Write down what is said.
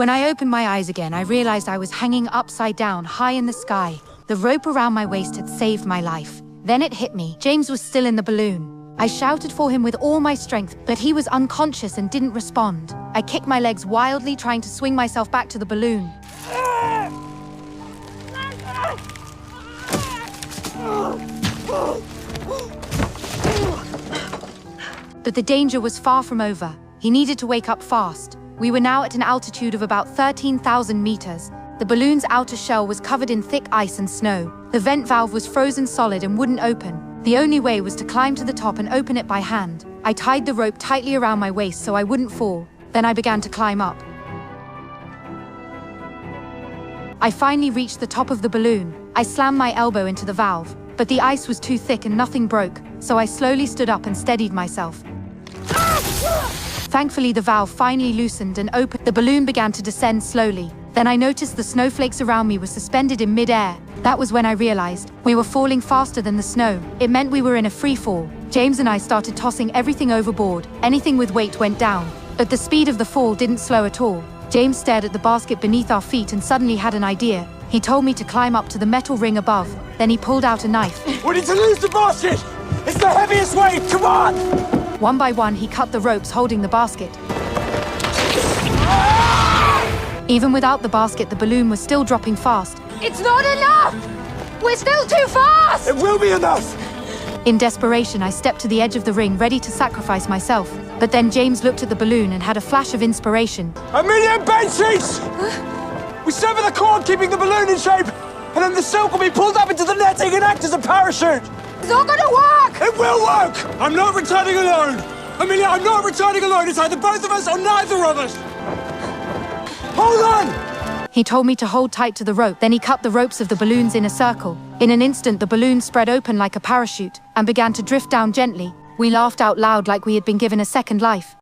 When I opened my eyes again, I realized I was hanging upside down, high in the sky. The rope around my waist had saved my life. Then it hit me. James was still in the balloon. I shouted for him with all my strength, but he was unconscious and didn't respond. I kicked my legs wildly, trying to swing myself back to the balloon. But the danger was far from over. He needed to wake up fast. We were now at an altitude of about 13,000 meters. The balloon's outer shell was covered in thick ice and snow. The vent valve was frozen solid and wouldn't open. The only way was to climb to the top and open it by hand. I tied the rope tightly around my waist so I wouldn't fall. Then I began to climb up. I finally reached the top of the balloon. I slammed my elbow into the valve, but the ice was too thick and nothing broke, so I slowly stood up and steadied myself. Thankfully, the valve finally loosened and opened. The balloon began to descend slowly. Then I noticed the snowflakes around me were suspended in mid-air. That was when I realized we were falling faster than the snow. It meant we were in a free fall. James and I started tossing everything overboard. Anything with weight went down. But the speed of the fall didn't slow at all. James stared at the basket beneath our feet and suddenly had an idea. He told me to climb up to the metal ring above. Then he pulled out a knife. We need to lose the basket! It's the heaviest weight! Come on! One by one, he cut the ropes holding the basket. Even without the basket, the balloon was still dropping fast. It's not enough! We're still too fast! It will be enough! In desperation, I stepped to the edge of the ring, ready to sacrifice myself. But then James looked at the balloon and had a flash of inspiration. 1 million bed sheets! We sever the cord, keeping the balloon in shape, and then the silk will be pulled up into the netting and act as a parachute! It's not gonna work! It will work! I'm not returning alone! Amelia, I'm not returning alone! It's either both of us or neither of us! Hold on! He told me to hold tight to the rope. Then he cut the ropes of the balloons in a circle. In an instant, the balloon spread open like a parachute and began to drift down gently. We laughed out loud like we had been given a second life.